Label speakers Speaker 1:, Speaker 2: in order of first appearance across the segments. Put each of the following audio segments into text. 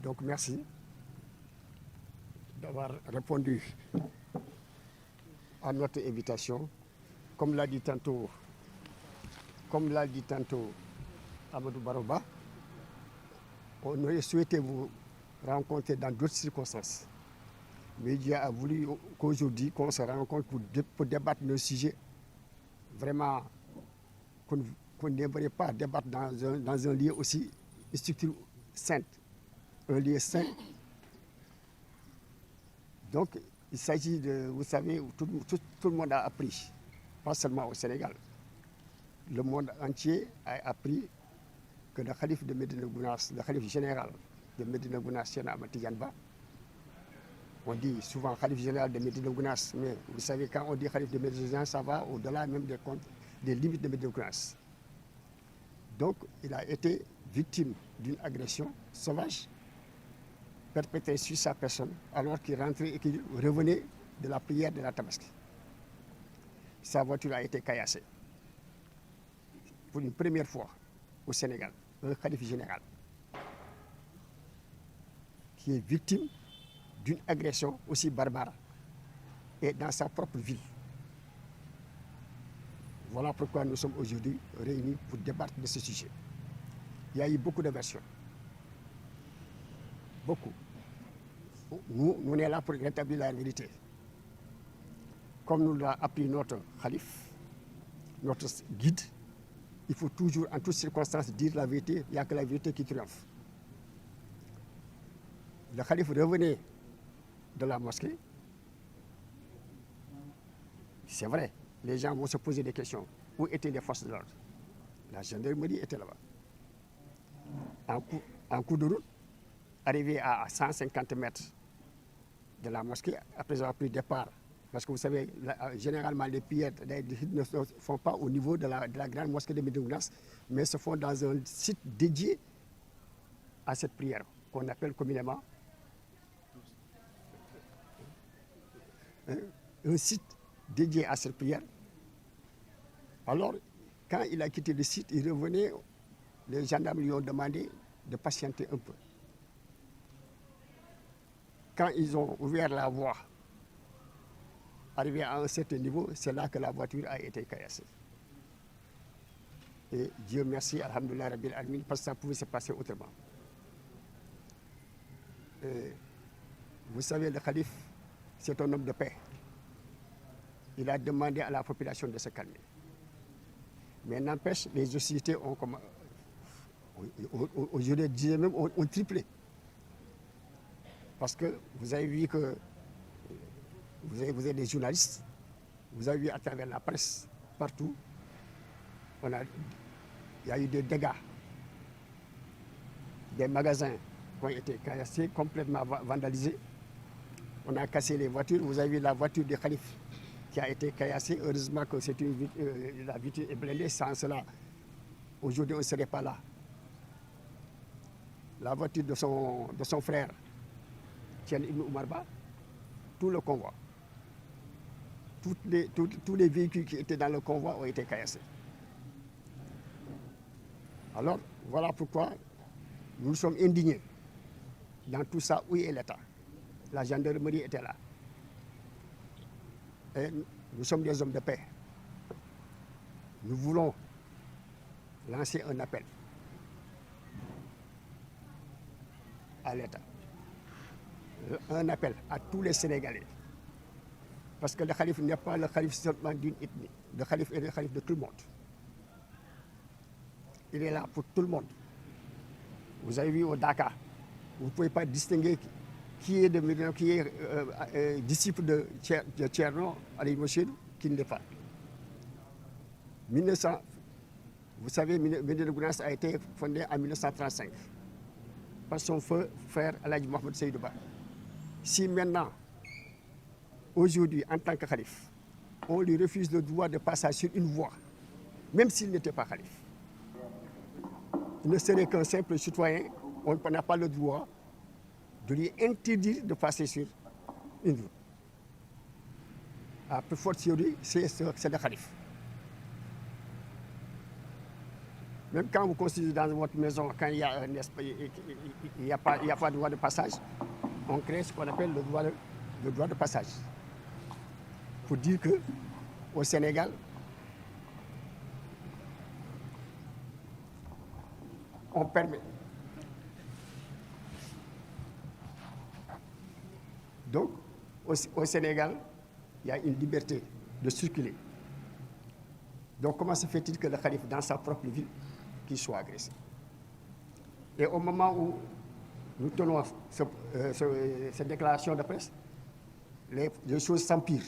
Speaker 1: Donc merci d'avoir répondu à notre invitation. Comme l'a dit tantôt Amadou Baroba, on aurait souhaité vous rencontrer dans d'autres circonstances. Mais Dieu a voulu qu'aujourd'hui, qu'on se rencontre pour débattre d'un sujet vraiment qu'on n'aimerait pas débattre dans un lieu aussi, une structure sainte, un lieu saint. Donc, il s'agit de, vous savez, tout le monde a appris, pas seulement au Sénégal. Le monde entier a appris que le calife de Médina Gounass, le calife général de Médina Gounass, Cheikh Ahmed Tidiane Ba, on dit souvent calife général de Médina Gounass, mais vous savez, quand on dit calife de Médina Gounass, ça va au-delà même des limites de Médina Gounass. Donc, il a été victime d'une agression sauvage perpétrée sur sa personne alors qu'il rentrait et qu'il revenait de la prière de la Tabaski. Sa voiture a été caillassée. Pour une première fois au Sénégal, un calife général qui est victime d'une agression aussi barbare et dans sa propre ville. Voilà pourquoi nous sommes aujourd'hui réunis pour débattre de ce sujet. Il y a eu beaucoup de versions. Beaucoup. Nous, on est là pour rétablir la vérité. Comme nous l'a appris notre calife, notre guide, il faut toujours, en toutes circonstances, dire la vérité. Il n'y a que la vérité qui triomphe. Le calife revenait de la mosquée. C'est vrai, les gens vont se poser des questions. Où étaient les forces de l'ordre? La gendarmerie était là-bas. En cours de route, arrivé à 150 mètres de la mosquée, après avoir pris départ, parce que vous savez, généralement les prières ne se font pas au niveau de la grande mosquée de Médina Gounass, mais se font dans un site dédié à cette prière, qu'on appelle communément un site dédié à cette prière. Alors, quand il a quitté le site, il revenait, les gendarmes lui ont demandé de patienter un peu. Quand ils ont ouvert la voie, arrivé à un certain niveau, c'est là que la voiture a été caillassée. Et Dieu merci, alhamdoulilah rabbil alamin, parce que ça pouvait se passer autrement. Et vous savez, le calife, c'est un homme de paix. Il a demandé à la population de se calmer. Mais n'empêche, les hostilités ont, je le disais même, ont triplé. Parce que vous avez vu que vous avez des journalistes, vous avez vu à travers la presse, partout, il y a eu des dégâts. Des magasins qui ont été cassés, complètement vandalisés. On a cassé les voitures. Vous avez vu la voiture du calife qui a été caillassée. Heureusement que la voiture est blindée. Sans cela, aujourd'hui, on ne serait pas là. La voiture de son frère, Tien Ibn Oumarba, tout le convoi, tous les véhicules qui étaient dans le convoi ont été caillassés. Alors, voilà pourquoi nous sommes indignés. Dans tout ça, où est l'État? La gendarmerie était là. Et nous sommes des hommes de paix. Nous voulons lancer un appel à l'État. Un appel à tous les Sénégalais. Parce que le calife n'est pas le calife seulement d'une ethnie. Le calife est le calife de tout le monde. Il est là pour tout le monde. Vous avez vu au Dakar, vous ne pouvez pas distinguer qui est disciple de Thierno Ali Mochid, qui ne l'est pas. Vous savez, Médina Gounass a été fondé en 1935 par son frère Aladji Mohamed Seydou Ba. Si maintenant, aujourd'hui, en tant que calife, on lui refuse le droit de passer sur une voie, même s'il n'était pas calife, il ne serait qu'un simple citoyen, on n'a pas le droit de lui interdire de passer sur une route. À plus forte théorie, c'est le calife. Même quand vous construisez dans votre maison, quand il y a un espace, il n'y a pas de droit de passage, on crée ce qu'on appelle le droit de passage. Pour dire qu'au Sénégal, on permet. Donc, au Sénégal, il y a une liberté de circuler. Donc, comment se fait-il que le calife, dans sa propre ville, qu'il soit agressé? Et au moment où nous tenons cette déclaration de presse, les choses s'empirent.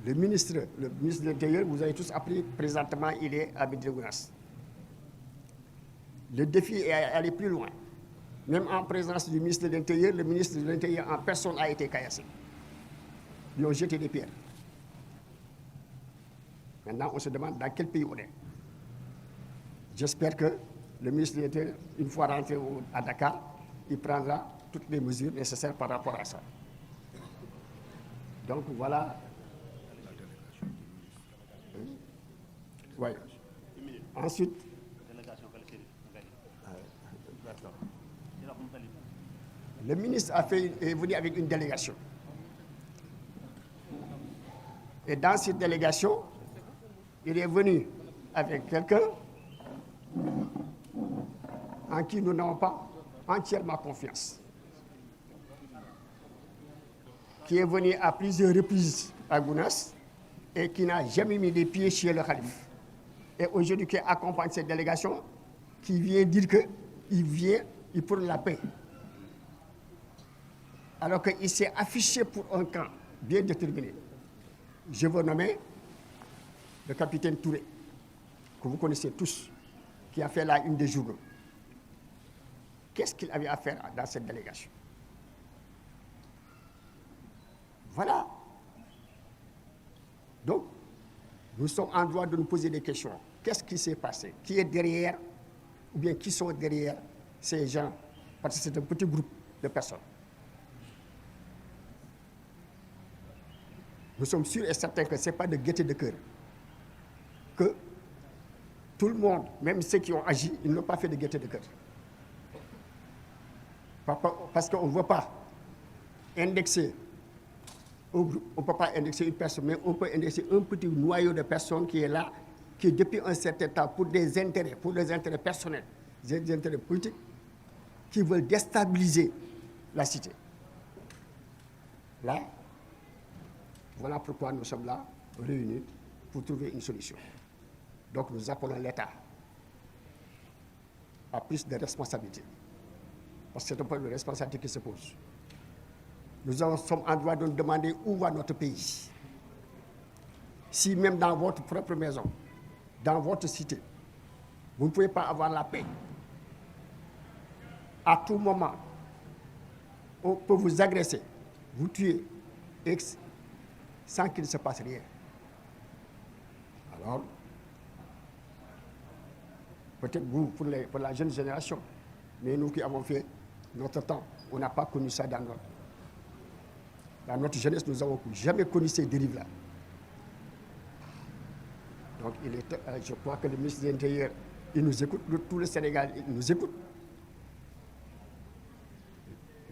Speaker 1: Le ministre de l'Intérieur, vous avez tous appris, présentement, il est à Médina Gounass. Le défi est aller plus loin. Même en présence du ministre de l'Intérieur, le ministre de l'Intérieur en personne a été caillassé. Ils ont jeté des pierres. Maintenant, on se demande dans quel pays on est. J'espère que le ministre de l'Intérieur, une fois rentré à Dakar, il prendra toutes les mesures nécessaires par rapport à ça. Donc voilà. Oui. Ensuite. Le ministre est venu avec une délégation. Et dans cette délégation, il est venu avec quelqu'un en qui nous n'avons pas entièrement confiance, qui est venu à plusieurs reprises à Gounass et qui n'a jamais mis les pieds chez le calife. Et aujourd'hui, qui accompagne cette délégation, qui vient dire qu'il prône la paix. Alors qu'il s'est affiché pour un camp bien déterminé. Je veux nommer le capitaine Touré, que vous connaissez tous, qui a fait la une des journaux. Qu'est-ce qu'il avait à faire dans cette délégation? Voilà. Donc, nous sommes en droit de nous poser des questions. Qu'est-ce qui s'est passé? Qui est derrière, ou bien qui sont derrière ces gens? Parce que c'est un petit groupe de personnes. Nous sommes sûrs et certains que ce n'est pas de gaieté de cœur. Que tout le monde, même ceux qui ont agi, ils n'ont pas fait de gaieté de cœur. Parce qu'on ne veut pas indexer un groupe, on ne peut pas indexer une personne, mais on peut indexer un petit noyau de personnes qui est là, qui depuis un certain temps, pour des intérêts personnels, des intérêts politiques, qui veulent déstabiliser la cité. Là, voilà pourquoi nous sommes là, réunis, pour trouver une solution. Donc nous appelons l'État à plus de responsabilités. Parce que c'est un peu de responsabilité qui se pose. Nous sommes en droit de nous demander où va notre pays. Si même dans votre propre maison, dans votre cité, vous ne pouvez pas avoir la paix, à tout moment, on peut vous agresser, vous tuer, sans qu'il ne se passe rien. Alors, peut-être vous, pour la jeune génération, mais nous qui avons fait notre temps, on n'a pas connu ça dans notre jeunesse, nous n'avons jamais connu ces dérives-là. Donc, je crois que le ministre de l'Intérieur, il nous écoute, tout le Sénégal, il nous écoute.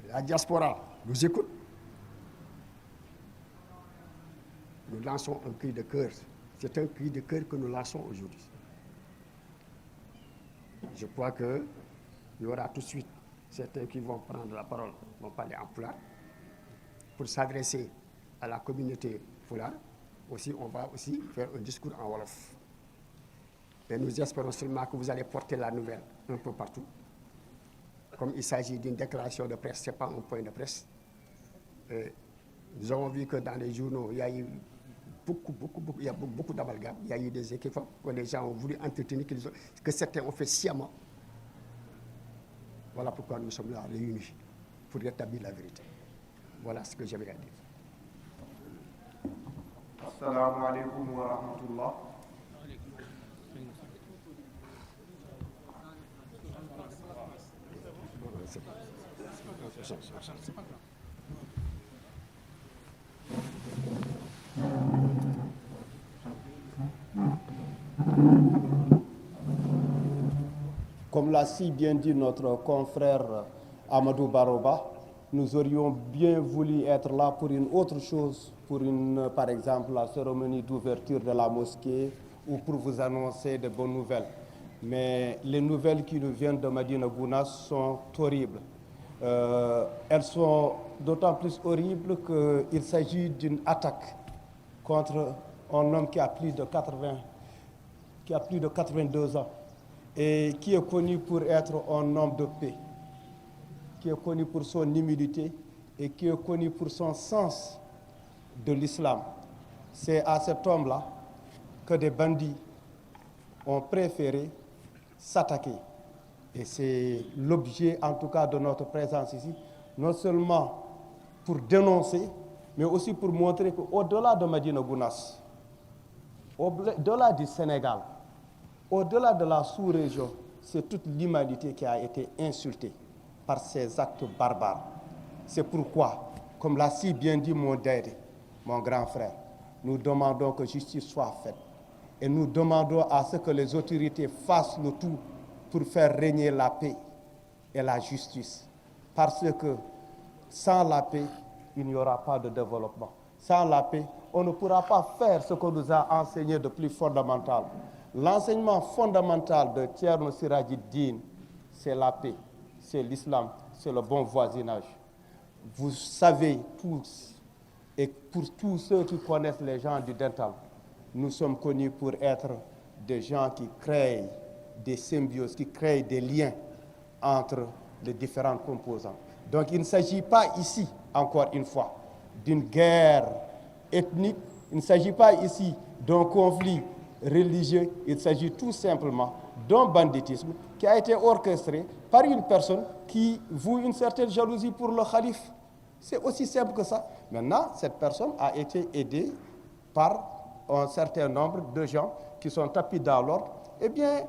Speaker 1: La diaspora nous écoute. Nous lançons un cri de cœur. C'est un cri de cœur que nous lançons aujourd'hui. Je crois qu'il y aura tout de suite certains qui vont prendre la parole, vont parler en pulaar, pour s'adresser à la communauté pulaar. Aussi, on va aussi faire un discours en wolof. Et nous espérons seulement que vous allez porter la nouvelle un peu partout. Comme il s'agit d'une déclaration de presse, ce n'est pas un point de presse. Et nous avons vu que dans les journaux, il y a eu beaucoup d'amalgames. Il y a eu des équipements que les gens ont voulu entretenir, que certains ont fait sciemment. Voilà pourquoi nous sommes là réunis, pour rétablir la vérité. Voilà ce que j'avais à dire.
Speaker 2: Assalamu alaikum wa rahmatullah.
Speaker 3: Comme l'a si bien dit notre confrère Amadou Baroba, nous aurions bien voulu être là pour une autre chose, par exemple, la cérémonie d'ouverture de la mosquée ou pour vous annoncer de bonnes nouvelles. Mais les nouvelles qui nous viennent de Médina Gounass sont horribles. Elles sont d'autant plus horribles qu'il s'agit d'une attaque contre un homme qui a plus de 82 ans et qui est connu pour être un homme de paix, qui est connu pour son humilité et qui est connu pour son sens de l'islam. C'est à cet homme-là que des bandits ont préféré s'attaquer. Et c'est l'objet, en tout cas, de notre présence ici, non seulement pour dénoncer, mais aussi pour montrer qu'au-delà de Médina Gounass, au-delà du Sénégal, au-delà de la sous-région, c'est toute l'humanité qui a été insultée par ces actes barbares. C'est pourquoi, comme l'a si bien dit mon daddy, mon grand frère, nous demandons que justice soit faite. Et nous demandons à ce que les autorités fassent le tout pour faire régner la paix et la justice. Parce que sans la paix, il n'y aura pas de développement. Sans la paix, on ne pourra pas faire ce qu'on nous a enseigné de plus fondamental. L'enseignement fondamental de Thierno Siraji-Din, c'est la paix, c'est l'islam, c'est le bon voisinage. Vous savez tous, et pour tous ceux qui connaissent les gens du dental, nous sommes connus pour être des gens qui créent des symbioses, qui créent des liens entre les différents composants. Donc il ne s'agit pas ici, encore une fois, d'une guerre ethnique, il ne s'agit pas ici d'un conflit religieux, il s'agit tout simplement d'un banditisme qui a été orchestré par une personne qui voue une certaine jalousie pour le calife. C'est aussi simple que ça. Maintenant, cette personne a été aidée par un certain nombre de gens qui sont tapis dans l'ordre. Eh bien,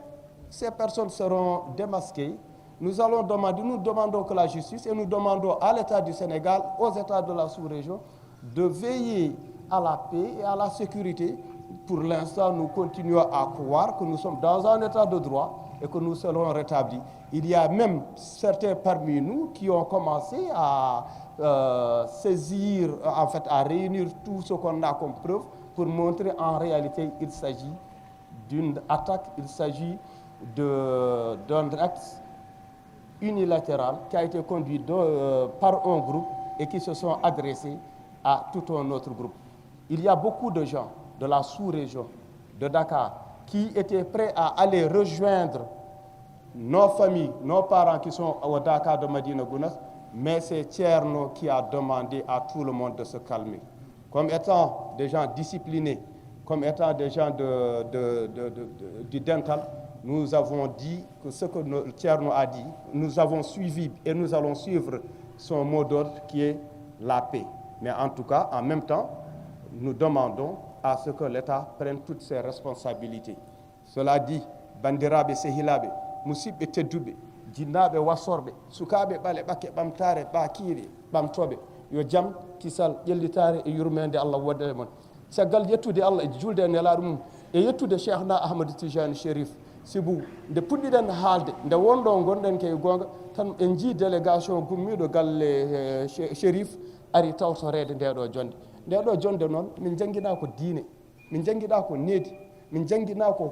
Speaker 3: ces personnes seront démasquées. Nous demandons que la justice, et nous demandons à l'État du Sénégal, aux États de la sous-région, de veiller à la paix et à la sécurité. Pour l'instant, nous continuons à croire que nous sommes dans un état de droit et que nous serons rétablis. Il y a même certains parmi nous qui ont commencé à saisir, en fait, à réunir tout ce qu'on a comme preuve pour montrer en réalité il s'agit d'une attaque, il s'agit d'un acte unilatéral qui a été conduit par un groupe et qui se sont adressés à tout un autre groupe. Il y a beaucoup de gens de la sous-région, de Dakar, qui étaient prêts à aller rejoindre nos familles, nos parents qui sont au Dakar de Médina Gounass, mais c'est Thierno qui a demandé à tout le monde de se calmer. Comme étant des gens disciplinés, comme étant des gens du dental, nous avons dit que ce que Thierno a dit, nous avons suivi et nous allons suivre son mot d'ordre qui est la paix. Mais en tout cas, en même temps, nous demandons à ce que l'État prenne toutes ses responsabilités. Cela dit, bandiraɓe sehilaɓe, musidɓe tedduɓe, jinnaɓe wassorɓe, sukaɓe ɓale ɓakke ɓamtare ɓakiire ɓamtoɓe, yo jaam kisal ƴellitare e yurmede Allah wonde e mon. Caggal yettude Allah e julde e nelaɗo mum e yettude cheikhna Ahmadou Tijani Chérif Sibou, nde puɗɗiɗen haalde nde wonɗo gonɗen ke gonga tan en jii délégation gummiɗo galle Chérif ari tawtorede ndeɗo jonde. Ndeɗo jonde noon min jangguina ko diine, min jangguiɗa ko needi, min jangguina ko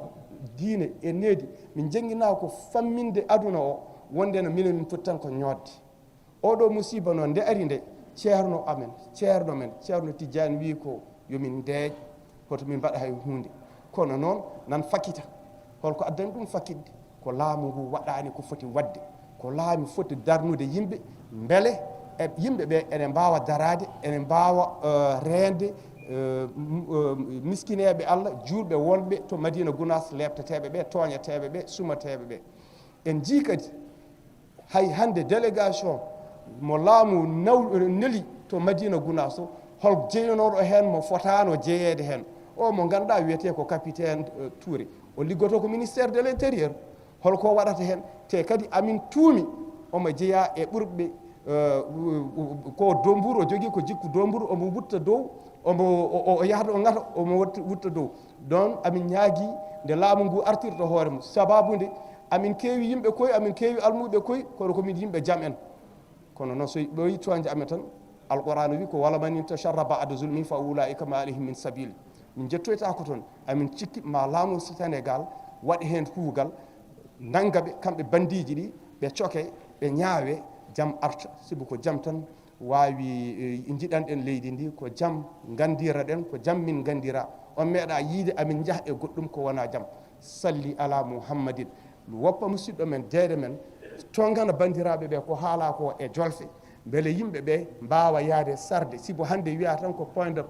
Speaker 3: diine e needi, min jangguina ko famminde aduna o wonde no minen min poti tan ko ñodde. Oɗo musiba noon nde ari nde ceerno amen, ceerno men, ceerno Tidiane wi ko yomin ndeej hoto min mbaɗa hay hunde. Kono noon nan fakkita, holko addani ɗum fakkidde, ko laamu ngu waɗani ko foti wadde, ko laamu foti darnude yimɓe, beele e yimɓe ɓe ene mbawa darade, ene mbawa rende miskineɓe Allah, julɓe wonɓe to Médina Gounass, lebteteɓe ɓe, toñeteɓe ɓe, sumateɓe ɓe. En jii kadi hay hande délégation mo laamu neli to Médina Gounass o, hol jeyanoɗo hen mo fotano jeeyede hen. O mo ganduɗa wiyete ko capitaine Touré, o liggoto ko ministère de l'intérieur, holko waɗata hen te kadi amin tuumi omo jeeya e ɓurɓe ko domburu, o jogui ko jikku domburu, omo wutta dow, o yahata o ngata omo wutta dow. Don amin ñaagui nde laamu ngu artirta hoore mum, sababude amin keewi yimɓe koye amin keewi almuɓe koye kono komin yimɓe jam en kono noon so ɓoyi toñde amen tan alqur'anu wi ko wala man intacharra ba'da zulmin fa ulaika ma alayhim min sabil min jettoytako toon amin cikki ma laamu Sénégal waɗi hen kuugal nanggaɓe kamɓe bandiji ɗi ɓe coke ɓe ñaawe jam arta sibu ko jam tan wawi jiɗanɗen leydi ndi ko jam gandira ɗen ko jam min gandira on meeɗa yiide amin jaaha e goɗɗum ko wona jam salli ala muhammadin woppa musidɗo men deede men tongana bandiraɓe ɓe ko haala ko e jolfe beele yimɓe ɓe mbawa yaade sarde sibo hande wiya tan ko point de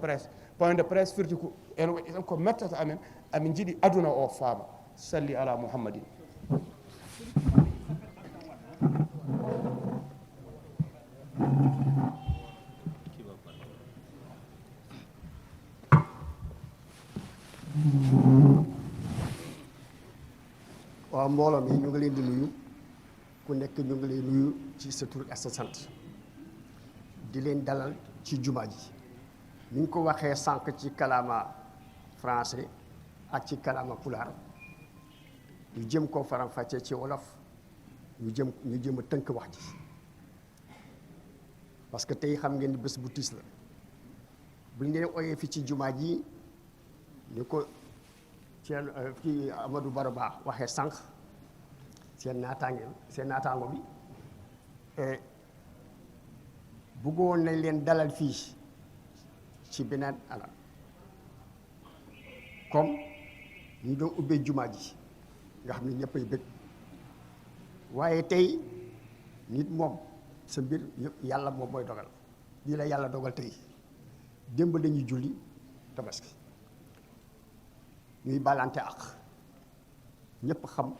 Speaker 3: presse firti ko ene waɗi tan ko mettata amen amin jiiɗi aduna o faama salli ala muhammadin
Speaker 1: waaw mbooloo mi ñu ngi leen di nuyu ku nekk ñu ngi leen nuyu ci sa tur ak sa sant di leen dalal ci jumaa ji ni ñu ko waxee sànq ci kalaama français ak ci kalaama pulaar ñu jëm koo faram-fàccee ci wolof ñu jëm a tënk wax ji parce que tey xam ngeen ni bés bu tiis la bu ñu leen ooyee fi ci jumaa ji ni ko ci Amadou Baro Ba waxee sànq seen naataango bi bëggoon nañ leen dalal fii ci beneen anam comme ñu doon ubbee jumaa ji nga xam ne ñëppay bëgg waaye tey nit moom sa mbir yëpp yàlla moom mooy dogal lii la yàlla dogal tey démb dañuy julli tabaski ñuy balante ak ñëpp xam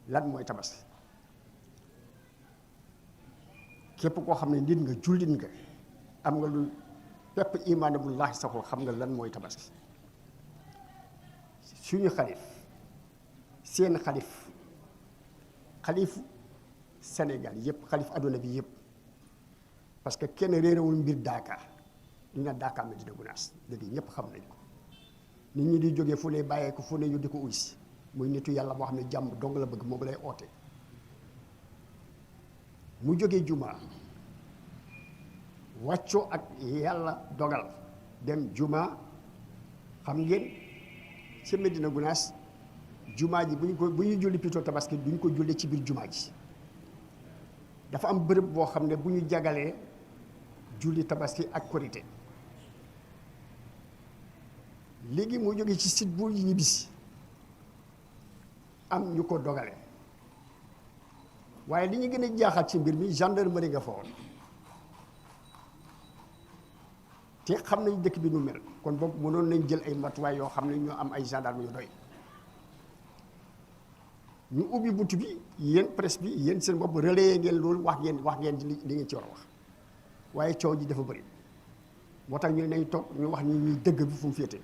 Speaker 1: lan mooy tabaski képp koo xam ne nit nga jullit nga am nga lu pepp imaane bu laax saxoo xam nga lan mooy tabaski suñu xalif seen xalifu Sénégal yëpp xalif adduna bi yëpp parce que kenn réerewul mbir Dakar ñu ne Dakar Médina Gounass léegi ñëpp xam nañ ko nit ñi di jógee fu ne bàyyee ko fu ne ñu di ko uy si muy nitu yàlla moo xam ne jàmm dong la bëgg moom lay oote mu jógee juma wàccoo ak yàlla dogal dem juma xam ngeen ci Médina Gounass juma ji bu ñu julli plutôt tabaski duñ ko julli ci biir juma ji dafa am bërëb boo xam ne bu ñu jagalee julli tabaski ak korité léegi mu jógee ci site bu ñibbisi am ñu ko dogale waaye li ñu gën a jaaxal ci mbir mi gendarmerie nga fa woon te xam nañ dëkk bi nu mel kon boobu mënoon nañ jël ay matuwaay yoo xam ne ñoo am ay gendarme yu doy ñu ubbi bunt bi yéen presse bi yéen seen bopp relayé ngeen loolu wax ngeen li ngeen ci war a wax waaye coow ji dafa bëri moo tax ñu nañ toog ñu wax ni ñuy dëgg bi fu mu féete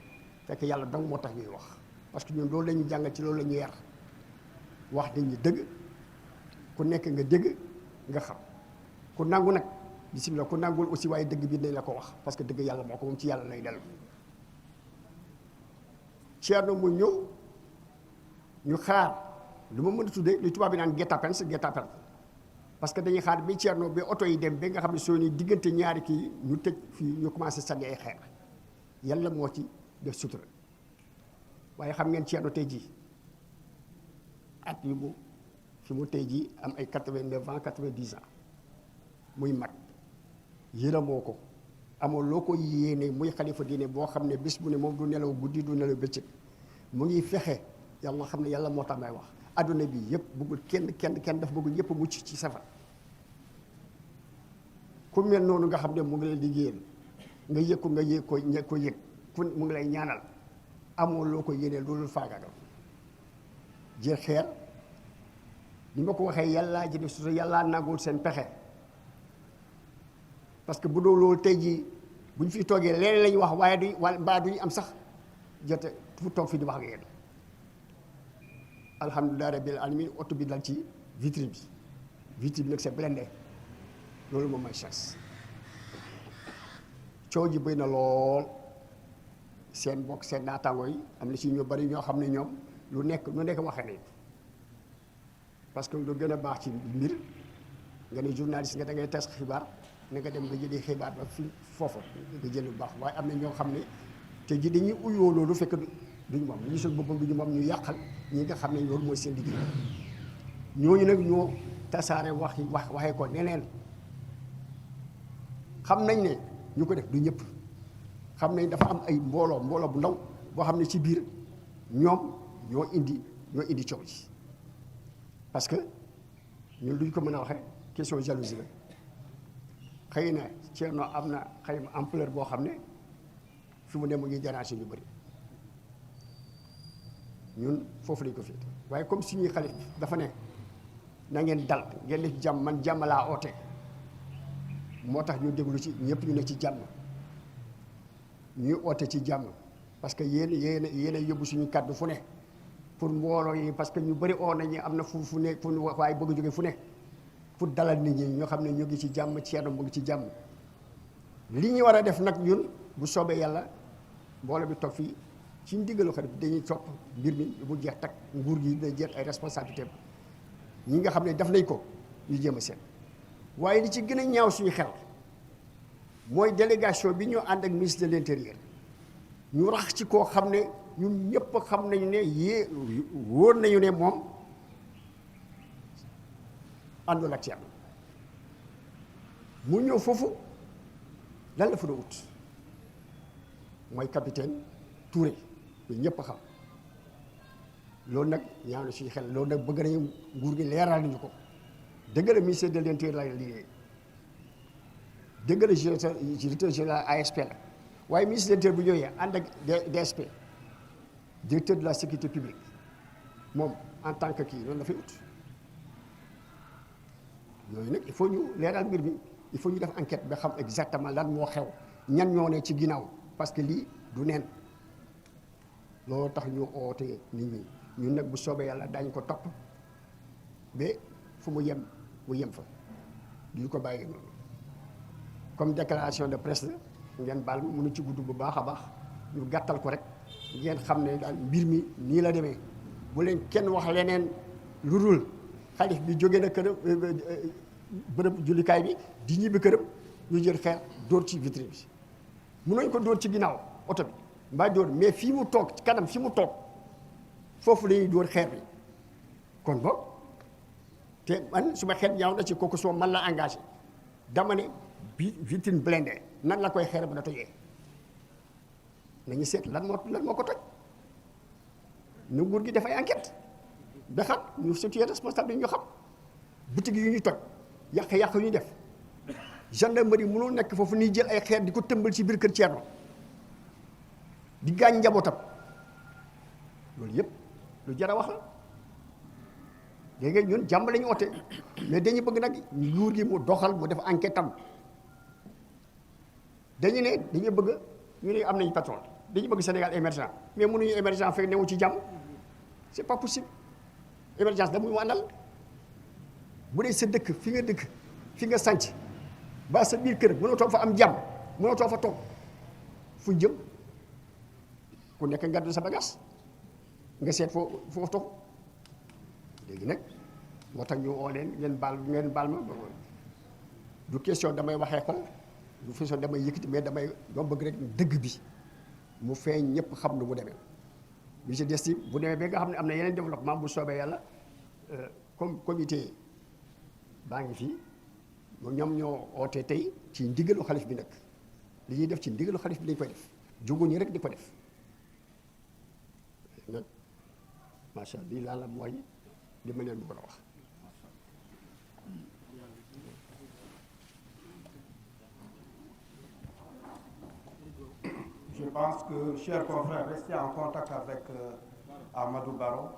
Speaker 1: fekk yàlla dong moo tax ñuy wax parce que ñun loolu la ñu jàngal ci loolu la ñu yar wax nit ñi dëgg ku nekk nga dégg nga xam ku nangu nag bisimilah ku nangul aussi waaye dëgg bi nañ la ko wax parce que dëgg yàlla moo ko moom ci yàlla lay dellu Thierno mu ñëw ñu xaar lu ma mën a tuddee lu tubaab bi naan guet-apens parce que dañuy xaar bi Thierno ba oto yi dem ba nga xam ne soo ni diggante ñaari kii ñu tëj fii ñu commencé sànni ay xeer yàlla moo ci def sutura waaye xam ngeen Thierno tey jii at yu mu fi mu tey jii am ay 89 ans 90 ans muy mag yërëmoo ko amoo loo ko yéene muy xalifa diine boo xam ne bis bu ne moom du nelaw guddi du nelaw bëccëg mu ngi fexe yàlla xam ne yàlla moo tax may wax adduna bi yëpp bëggul kenn dafa bëggul ñëpp mucc ci safar ku mel noonu nga xam ne mu ngi lay liggéeyal nga yëg ko nga yëg ko yëg ku mu ngi lay ñaanal amoo loo ko yéene loolu faagaagal jël xeer ni ma ko waxee yàllaa ji su yàllaa nagul seen pexe parce que bu doo loolu tey jii bu ñu fi toogee leneen la ñuy wax waaye duñu am sax jote fu toog fi di wax ak yéen alhamdulilah rabbil alamin oto bi dal ci vitre bi nag c'est blindé loolu moom mooy chance coow ji bëri na lool seen bokk seen naataango yi am na si ñu bari ñoo xam ne ñoom lu nekk waxee nañ parce que lu gën a baax ci mbir nga ne journaliste nga da ngay tas xibaar na nga dem nga jëlee xibaar ba fi foofa nga jël lu baax waaye am na ñoo xam ne te ji dañuy uyoo loolu fekk duñu moom ñu gisul boppam duñu moom ñu yàqal ñi nga xam ne loolu mooy seen liggéey ñooñu nag ñoo tasaare waxee ko neneen xam nañ ne ñu ko def du ñëpp xam nañ dafa am ay mbooloo bu ndaw boo xam ne ci biir ñoom ñoo indi coow ji parce que ñun duñ ko mën a waxee question jalousie la xëy na Thierno am na xëy na ampleur boo xam ne fi mu ne mu ngi déranger ñu bëri ñun foofu lañ ko féete waaye comme suñuy xalif dafa ne na ngeen dal ngeen def jàmm man jàmm laa oote moo tax ñu déglu ci ñëpp ñu ne ci jàmm ñuy oote ci jàmm parce que yéen a yóbbu suñu kàddu fu ne pour mbooloo yi parce que ñu bëri oo nañu am na fu ne fu waaye bëgg a jóge fu ne pour dalal nit ñi ñoo xam ne ñu ngi ci jàmm Thierno mu ngi ci jàmm li ñu war a def nag ñun bu soobee yàlla mbooloo bi toog fii ci ndigalu xarit dañuy topp mbir mi bu jeex tak nguur gi day jeex ay responsabilités ñi nga xam ne def nañ ko ñu jéem a seet waaye li ci gën a ñaaw suñu xel mooy délégation bi ñu ànd ak ministre de l'intérieur ñu rax ci koo xam ne ñun ñëpp xam nañu ne wóor nañu ne moom àndul ak Thierno mu ñëw foofu lan la fa doon ut mooy capitaine Touré ñu ñëpp xam loolu nag ñaaw na suñu xel loolu nag bëgg nañu nguur gi leeral nañu ko dëgg la ministère de l'intérieur la liggéey dëgg la directeur général ASP la waaye ministre de l'intérieur bu ñëwee ànd ak DSP directeur de la sécurité publique moom en tant que kii loolu dafay ut yooyu nag il faut ñu leeral mbir mi il faut ñu def enquête ba xam exactement lan moo xew ñan ñoo ne ci ginnaaw parce que lii du neen loolu tax ñu oote nit ñi ñun nag bu soobee yàlla daañu ko topp ba fu mu yem fa duñu ko bàyyi noonu comme déclaration de presse la ngeen baal ma mënu ci gudd bu baax a baax ñu gàttal ko rek ngeen xam ne daal mbir mi nii la demee bu leen kenn wax leneen lu dul xalif bi jóge na këram bërëb jullikaay bi di ñibbi këram ñu jël xeer dóor ci vitre bi mënuñ ko dóor ci ginnaaw oto bi mbaa dóor mais fii mu toog ci kanam fi mu toog foofu la ñuy dóor xeer bi kon boog te man su ma xeet ñaaw na ci kooku soo man la engagé dama ne bi vitrine blindée nan la koy xeer ba na tojee nañu seet lan moo ko toj nu nguur gi dafay enquête ba xam ñu situé responsable yi ñu xam boutique yi ñu toj yàq yu ñu def gendarmerie mënul nekk foofu ni jël ay xeer di ko tëmbal ci biir kër Thierno di gaañ njabootam loolu yëpp lu jar a wax la léegi ñun jàmm lañu oote mais dañu bëgg nag nguur gi mu doxal mu def enquête am dañu ne dañu bëgg ñu ne am nañu pétrole dañu bëgg Sénégal émergent mais mënuñu émergent fekk newu ci jàmm c'est pas possible émergence da muy mu àndal bu dee sa dëkk fi nga sanc ba sa biir kër mënatoo fa am jàmm mënatoo fa toog fu jëm ku nekk ngaddu sa bagage nga seet foo toog léegi nag moo tax ñu oo leen ngeen baal ma du question damay waxee ko du question damay yëkkati mais doo bëgg rek dëgg bi mu feeñ ñëpp xam nu mu demee bi ci des bu demee ba nga xam ne am na yeneen développement bu soobee yàlla comme comité baa ngi fii ñoom ñoo oote tey ci ndigalu xalif bi nag li ñuy def ci ndigalu xalif bi lañ koy def jóguñu rek di ko def nag macha allah lii la mooy li ma leen bëggoon a wax.
Speaker 2: Je pense que, chers confrères, restez en contact avec Amadou Barrow.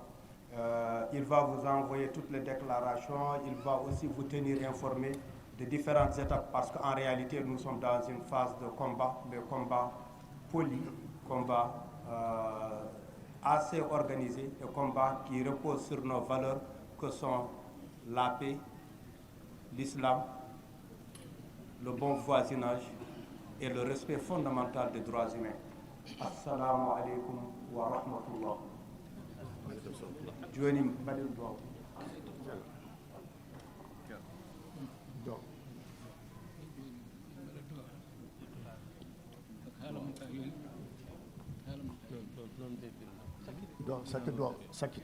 Speaker 2: Il va vous envoyer toutes les déclarations. Il va aussi vous tenir informé de différentes étapes parce qu'en réalité, nous sommes dans une phase de combat, poli, combat assez organisé, un combat qui repose sur nos valeurs que sont la paix, l'islam, le bon voisinage et le respect fondamental des droits humains. Assalamu alaikum wa rahmatullah.
Speaker 1: sakki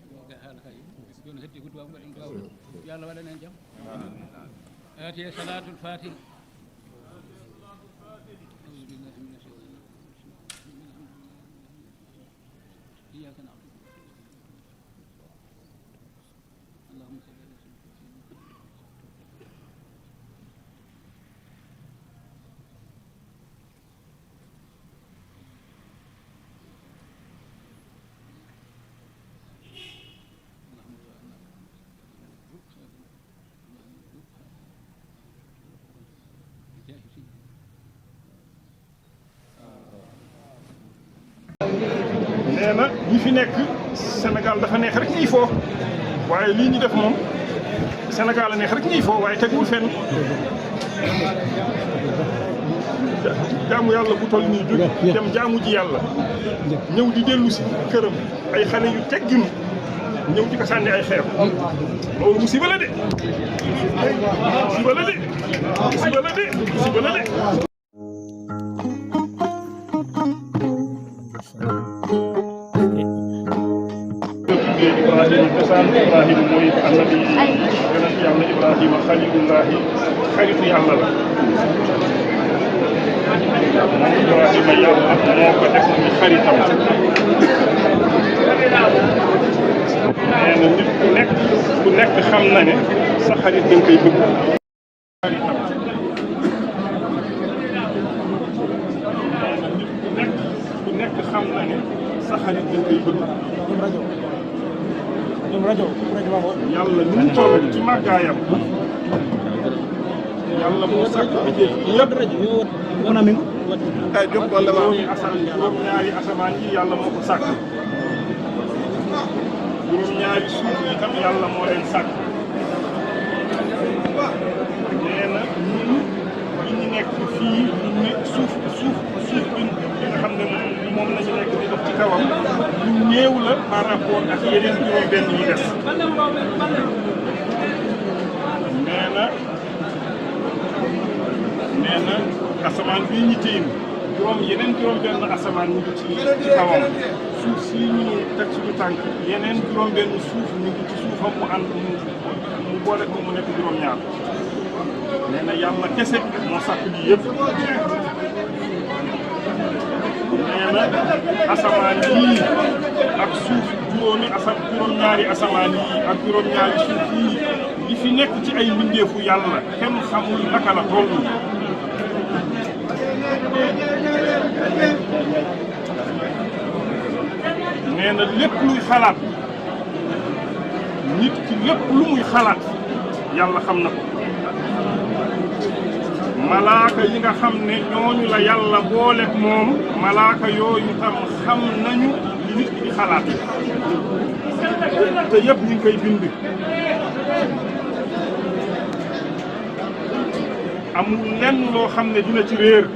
Speaker 4: joni heddi ko duwaw mbaɗen duwaw yo Allah waɗan en jaam aati e salatul fatih إياك نعبد اللهم صل على
Speaker 5: nee na ñi fi nekk Sénégal dafa neex rek ñuy foo waaye lii ñu def moom Sénégal a neex rek ñuy foo waaye tegul fenn jaamu yàlla bu toll nii jóg dem jaamu ji yàlla ñëw di dellu si këram ay xale yu tegginu ñëw di ko sànni ay xeer loolu musiba la de musiba la de musiba la de musiba la de Ibrahima cosaan Ibrahima mooy annabi yonent yàlla Ibrahima xalilullahi xaritu yàlla la moom Ibrahima yàlla moo ko def ni xaritam nee na nit ku nekk xam na ne sa xarit da nga koy bëgg xaritam nee na nit ku nekk xam na ne sa xarit da nga koy bëgg yàlla ni mu toll ci màggaayam yàlla moo sàkk yëpp juróom-ñaari asamaan yi yàlla moo ko sàkk juróom-ñaari suuf yi tam yàlla moo leen sàkk nee na ñun ñu nekk fii ne suuf bi nga xam ne moom la ñu nekk di dox ci kawam lu néew la par rapport ak yeneen juróom-benn yi des nee na asamaan bii ñu tiim yeneen juróom-benn asamaan ñu ngi ci kawam suuf si ñu teg suñu tànk yeneen juróom-benn suuf ñu ngi ci suufam mu ànd mu boole ko mu nekk juróom-ñaar nee na yàlla kese moo sàkk lii yëpp nee na asamaan yii ak suuf juróom-ñaari asamaan yii ak juróom-ñaari suuf yii li fi nekk ci ay mbindeefu yàlla kenn xamul naka la toll nee na lépp luy xalaat nit ki lépp lu muy xalaat yàlla xam na ko malaaka yi nga xam ne ñooñu la yàlla booleeg moom malaaka yooyu tam xam nañu li nit ki di xalaat te yëpp ñu ngi koy bind amul lenn loo xam ne dina ci réer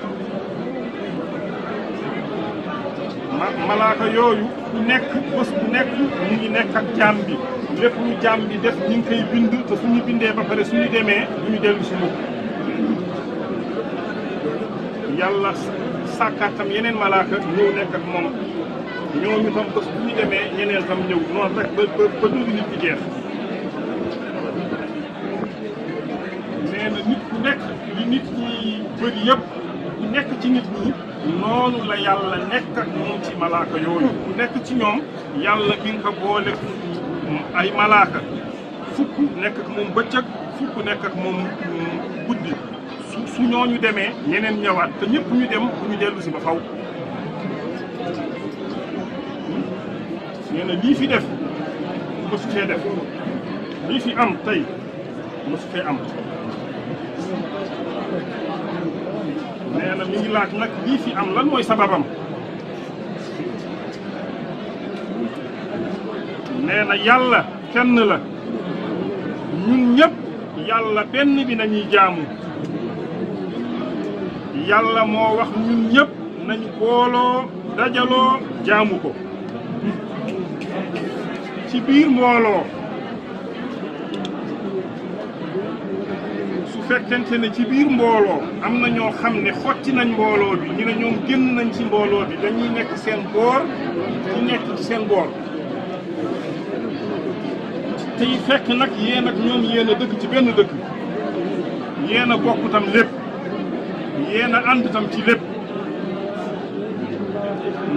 Speaker 5: malaaka yooyu ku nekk bés bu nekk ñu ngi nekk ak jaam bi lépp lu jaam bi def ñu ngi koy bind te suñu bindee ba pare suñu demee duñu dellu si mukk yàlla sàkkaatam yeneen malaaka ñëw nekk ak moom ñooñu tam bés bu ñu demee ñeneen tam ñëw noonu rek ba dund nit ki jeex nee na nit ku nekk li nit ñi bëri yëpp ku nekk ci nit ñi noonu la yàlla nekk ak moom ci malaaka yooyu ku nekk ci ñoom yàlla bi nga ko boole ay malaaka fukk nekk ak moom bëccëg fukk nekk ak moom guddi su ñooñu demee ñeneen ñëwaat te ñëpp ñu dem bu ñu dellu si ba faw nee na lii fi def mosu fee def lii fi am tey mosu fee am nee na mi ngi laaj nag lii fi am lan mooy sababam nee na yàlla kenn la ñun ñëpp yàlla benn bi nañuy jaamu yàlla moo wax ñun ñëpp nañu booloo dajaloo jaamu ko ci biir mbooloo su fekkente ne ci biir mbooloo am na ñoo xam ne xotti nañ mbooloo bi ñu ne ñoom génn nañ ci mbooloo bi dañuy nekk seen boor ñu nekk ci seen boor yi fekk nag yéen ak ñoom yéen a dëkk ci benn dëkk yéen a bokk tam lépp yéen a ànd tam ci lépp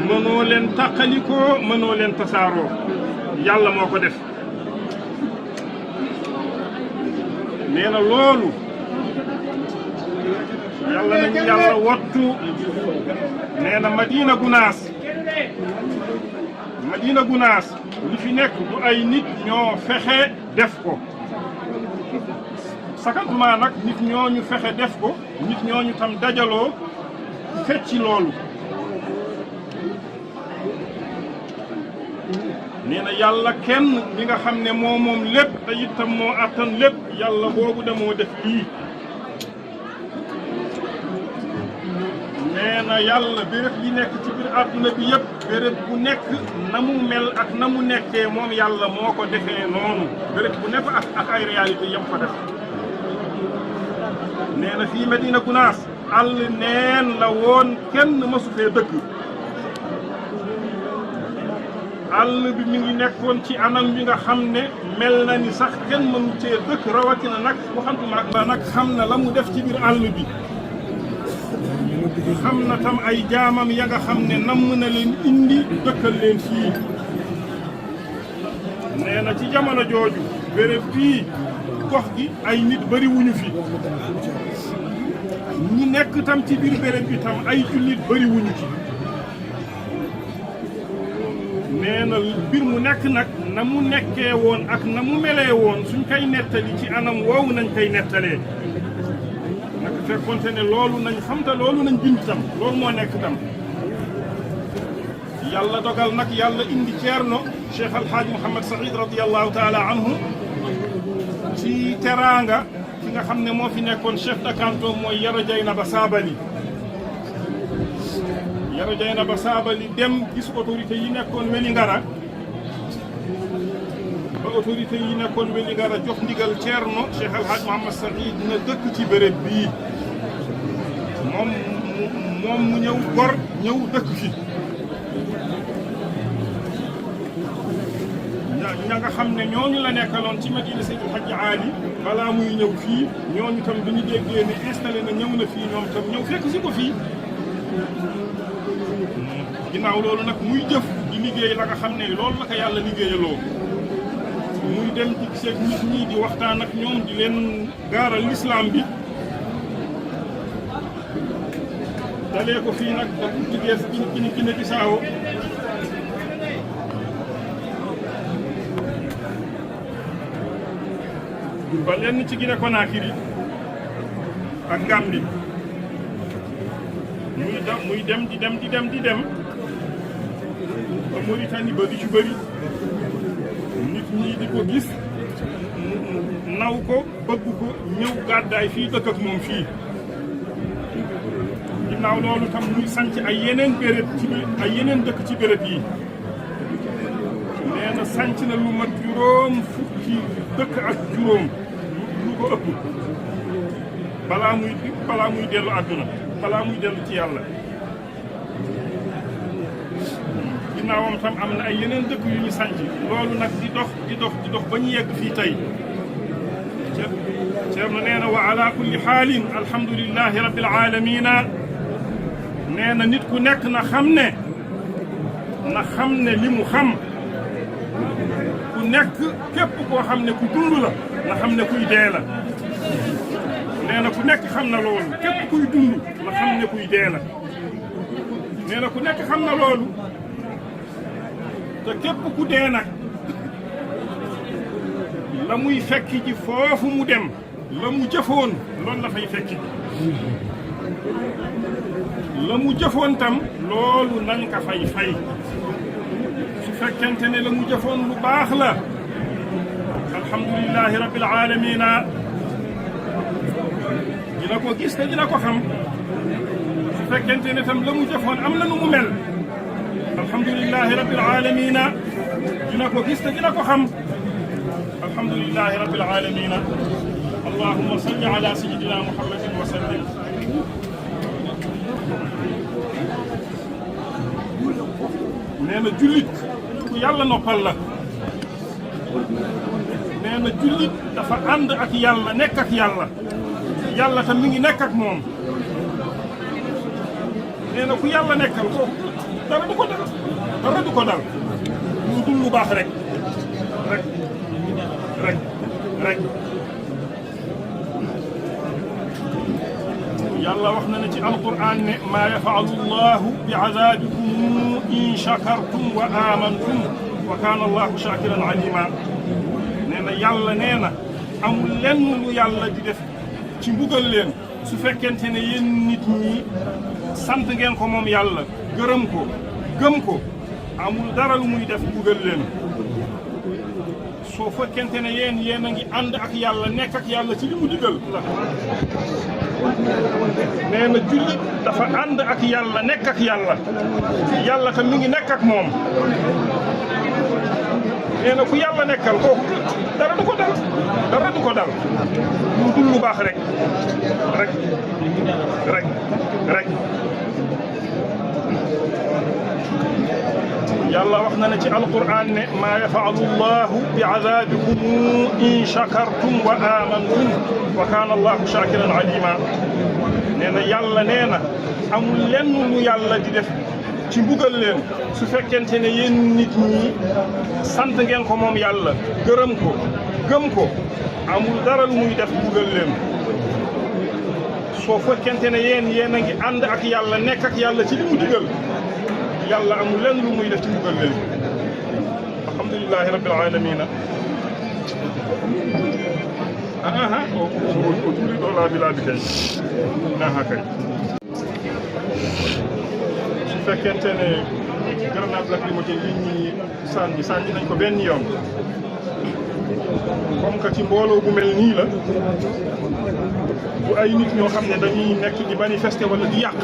Speaker 5: mënoo leen tàqalikoo mënoo leen tasaaroo yàlla moo ko def nee na loolu yàlla nañu yàlla wattu nee na Madina Gunaas li fi nekk du ay nit ñoo fexe def ko sakantuma nag nit ñooñu fexe def ko nit ñooñu tam dajaloo fecci loolu nee na yàlla kenn mi nga xam ne moo moom lépp te itam moo attan lépp yàlla boobu de moo def lii nee na yàlla béréb yi nekk ci biir àdduna bi yëpp béréb bu nekk na mu mel ak na mu nekkee moom yàlla moo ko defee noonu béréb bu nekk ak ay réalité yam ko def nee na fii Medina Gunaas àll neen la woon kenn mësu fee dëkk àll bi mi ngi nekkoon ci anam bi nga xam ne mel na ni sax kenn mënu cee dëkk rawatina nag waxantuma ba nag xam na la mu def ci biir àll bi xam na tam ay jaamam ya nga xam ne namm na leen indi dëkkal leen fii nee na ci jamono jooju béréb bii gox gi ay nit bëri wuñu fi ñi nekk tam ci biir béréb bi tam ay jullit bëri wuñu ci nee na mbir mu nekk nag na mu nekkee woon ak na mu melee woon suñ koy nettali ci anam woowu nañ koy nettalee nag fekkonte ne loolu nañ xam te loolu nañ bind tam loolu moo nekk tam yàlla dogal nag yàlla indi Ceerno Cheikh Alhaaj Mouhamed Saïd radiyallahu taala anhu ci teraanga ki nga xam ne moo fi nekkoon chef de canton mooy Yero Dieynaba Sabally Yero Dieynaba Sabally dem gis autorité yi nekkoon Wélingara ba autorité yi nekkoon Wélingara jox ndigal Ceerno Cheikh Alhaaj Mouhamed Saïd dina dëkk ci béréb bii moom mu ñëw gor ñëw dëkk fi ña nga xam ne ñooñu la nekkaloon ci Madina Seydil Hadji Ali balaa muy ñëw fii ñooñu tam bi ñu déggee ne installé na ñëw na fii ñoom tam ñëw fekk si ko fii ginnaaw loolu nag muy jëf di liggéey la nga xam ne loolu la ko yàlla liggéeyaloo muy dem di seeg nit ñi di waxtaan ak ñoom di leen gaaral l'islam bi dalee ko fii nag da jigéen Guinée Bissau ba lenn ci Guinée Conakry ak Gambie muy dem di dem ba Mauritanie ba di ci bëri nit ñi di ko gis naw ko bëgg ko ñëw gàddaay fii dëkk ak moom fii ginnaaw loolu tam muy sanc ay yeneen béréb ci ay yeneen dëkk ci béréb yi nee na sanc na lu mat juróom fukki dëkk ak juróom lu ko ëpp balaa muy dellu àdduna balaa muy dellu ci yàlla ginnaawam tam am na ay yeneen dëkk yu ñu sanc loolu nag di dox ba ñu yegg fii tey Ceerno nee na wa ala kulli xaalin alhamdulillahi rabbil alamina nee na nit ku nekk na xam ne li mu xam ku nekk képp koo xam ne ku dund la na xam ne kuy dee la nee na ku nekk xam na loolu képp kuy dund na xam ne kuy dee la nee na ku nekk xam na loolu te képp ku dee nag la muy fekki ji foofu mu dem la mu jëfoon loolu la fay fekki ji la mu jëfoon tam loolu nañ ka fay su fekkente ne la mu jëfoon lu baax la alhamdulillahi rabbil alamina dina ko gis te dina ko xam su fekkente ne tam la mu jëfoon am na nu mu mel alhamdulillahi rabbil alamina dina ko gis te dina ko xam alhamdulillahi rabbil alamina allahumma salli ala sayyidina muhammadin wa sallim nee na jullit ku yàlla noppal la nee na jullit dafa ànd ak yàlla nekk ak yàlla yàlla tam mi ngi nekk ak moom nee na ku yàlla nekkal ko dara du ko dal dara du ko dal lu dul lu baax rek yàlla wax na ne ci alquran ne maa yafaalu llahu bi azabikum in shakartum wa amantum wa kaana allahu shakiran alima nee na yàlla nee na amul lenn lu yàlla di def ci mbugal leen su fekkente ne yéen nit ñi sant ngeen ko moom yàlla gërëm ko gëm ko amul dara lu muy def mbugal leen soo fekkente ne yéen a ngi ànd ak yàlla nekk ak yàlla ci li mu digal la nee na jullit dafa ànd ak yàlla nekk ak yàlla yàlla tam mi ngi nekk ak moom nee na ku yàlla nekkal kooku dara du ko dal dara du ko dal lu dul lu baax rek yàlla wax na ne ci alquran ne maa yafaalu llahu bi azabikum in shakartum wa amantum wa kaana allahu shakiran alima nee na yàlla nee na amul lenn lu yàlla di def ci mbugal leen su fekkente ne yéen nit ñi sant ngeen ko moom yàlla gërëm ko gëm ko amul dara lu muy def mbugal leen soo fekkente ne yéen a ngi ànd ak yàlla nekk ak yàlla ci li mu digal yàlla amul lenn lu muy def ci mbugal leen alhamdulillahi rabbil alamina o tuuri ɗo laabi kay aha kay su fekkente ne grenade lacrymogène yi ñi sànni nañ ko benn yoon comme que ci mbooloo bu mel nii la bu ay nit ñoo xam ne dañuy nekk di manifester wala di yàq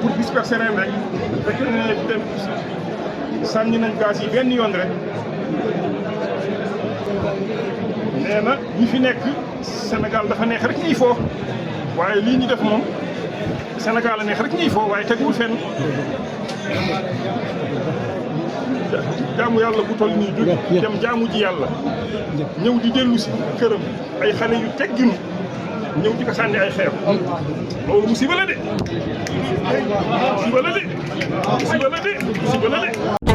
Speaker 5: pour disperser leen rek fekk ne sànni nañ gaz yi benn yoon rek nee na ñi fi nekk Sénégal dafa neex rek ñuy foo waaye lii ñu def moom Sénégal a neex rek ñuy foo waaye teguwul fenn jaamu yàlla bu toll nii jóg dem jaamu ji yàlla ñëw di dellu si këram ay xale yu tegginu ñëw di ko sànni ay xeer loolu musiba la de musiba la de musiba la de musiba la de